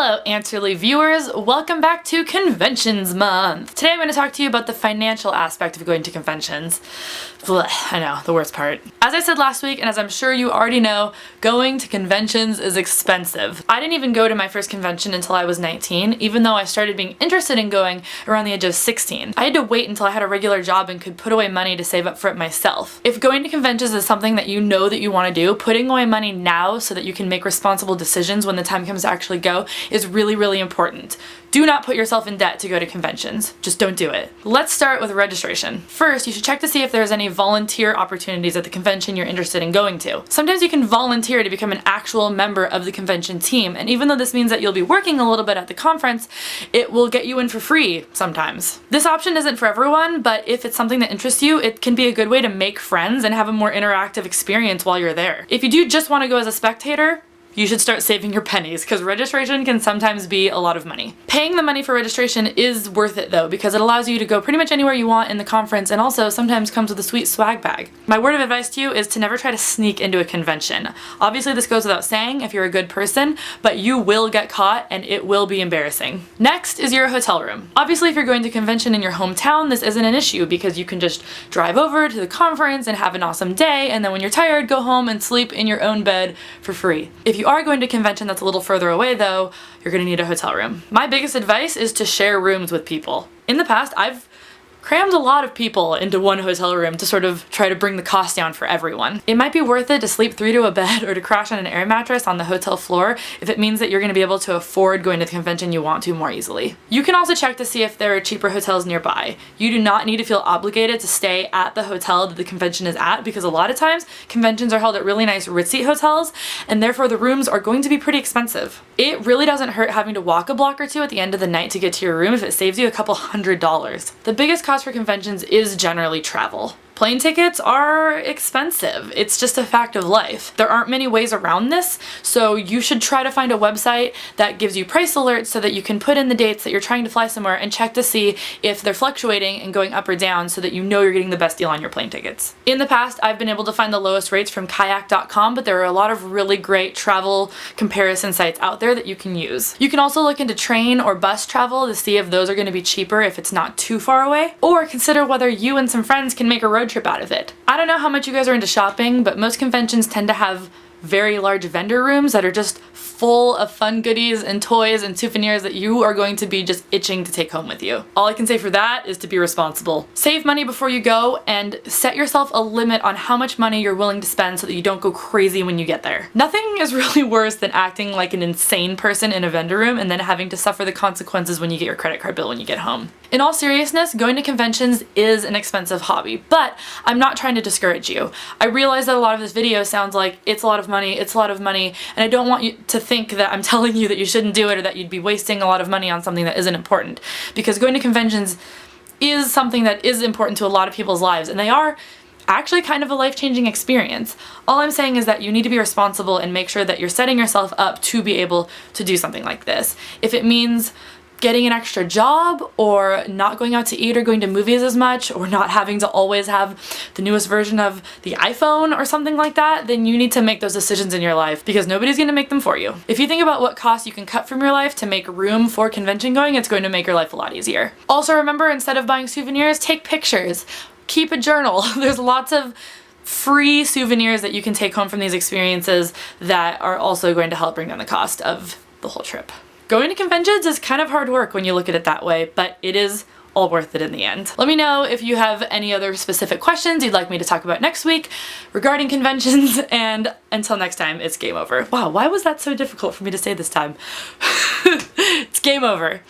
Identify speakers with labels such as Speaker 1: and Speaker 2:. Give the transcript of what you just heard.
Speaker 1: Hello Answerly viewers, welcome back to Conventions Month! Today I'm going to talk to you about the financial aspect of going to conventions. Blech, I know, the worst part. As I said last week, and as I'm sure you already know, going to conventions is expensive. I didn't even go to my first convention until I was 19, even though I started being interested in going around the age of 16. I had to wait until I had a regular job and could put away money to save up for it myself. If going to conventions is something that you know that you want to do, putting away money now so that you can make responsible decisions when the time comes to actually go is really, really important. Do not put yourself in debt to go to conventions. Just don't do it. Let's start with registration. First, you should check to see if there's any volunteer opportunities at the convention you're interested in going to. Sometimes you can volunteer to become an actual member of the convention team, and even though this means that you'll be working a little bit at the conference, it will get you in for free sometimes. This option isn't for everyone, but if it's something that interests you, it can be a good way to make friends and have a more interactive experience while you're there. If you do just want to go as a spectator, you should start saving your pennies because registration can sometimes be a lot of money. Paying the money for registration is worth it though because it allows you to go pretty much anywhere you want in the conference and also sometimes comes with a sweet swag bag. My word of advice to you is to never try to sneak into a convention. Obviously this goes without saying if you're a good person, but you will get caught and it will be embarrassing. Next is your hotel room. Obviously if you're going to a convention in your hometown, this isn't an issue because you can just drive over to the conference and have an awesome day and then when you're tired, go home and sleep in your own bed for free. If you are going to a convention that's a little further away though, you're going to need a hotel room. My biggest advice is to share rooms with people. In the past, I've crammed a lot of people into one hotel room to sort of try to bring the cost down for everyone. It might be worth it to sleep 3 to a bed or to crash on an air mattress on the hotel floor if it means that you're going to be able to afford going to the convention you want to more easily. You can also check to see if there are cheaper hotels nearby. You do not need to feel obligated to stay at the hotel that the convention is at because a lot of times conventions are held at really nice ritzy hotels and therefore the rooms are going to be pretty expensive. It really doesn't hurt having to walk a block or two at the end of the night to get to your room if it saves you a couple $100s. The biggest cost for conventions is generally travel. Plane tickets are expensive. It's just a fact of life. There aren't many ways around this, so you should try to find a website that gives you price alerts so that you can put in the dates that you're trying to fly somewhere and check to see if they're fluctuating and going up or down so that you know you're getting the best deal on your plane tickets. In the past, I've been able to find the lowest rates from kayak.com, but there are a lot of really great travel comparison sites out there that you can use. You can also look into train or bus travel to see if those are going to be cheaper if it's not too far away, or consider whether you and some friends can make a road trip out of it. I don't know how much you guys are into shopping, but most conventions tend to have very large vendor rooms that are just full of fun goodies and toys and souvenirs that you are going to be just itching to take home with you. All I can say for that is to be responsible. Save money before you go and set yourself a limit on how much money you're willing to spend so that you don't go crazy when you get there. Nothing is really worse than acting like an insane person in a vendor room and then having to suffer the consequences when you get your credit card bill when you get home. In all seriousness, going to conventions is an expensive hobby, but I'm not trying to discourage you. I realize that a lot of this video sounds like it's a lot of money, and I don't want you to think that I'm telling you that you shouldn't do it or that you'd be wasting a lot of money on something that isn't important. Because going to conventions is something that is important to a lot of people's lives, and they are actually kind of a life-changing experience. All I'm saying is that you need to be responsible and make sure that you're setting yourself up to be able to do something like this. If it means getting an extra job or not going out to eat or going to movies as much or not having to always have the newest version of the iPhone or something like that, then you need to make those decisions in your life because nobody's going to make them for you. If you think about what costs you can cut from your life to make room for convention going, it's going to make your life a lot easier. Also remember, instead of buying souvenirs, take pictures. Keep a journal. There's lots of free souvenirs that you can take home from these experiences that are also going to help bring down the cost of the whole trip. Going to conventions is kind of hard work when you look at it that way, but it is all worth it in the end. Let me know if you have any other specific questions you'd like me to talk about next week regarding conventions, and until next time, it's game over. Wow, why was that so difficult for me to say this time? It's game over.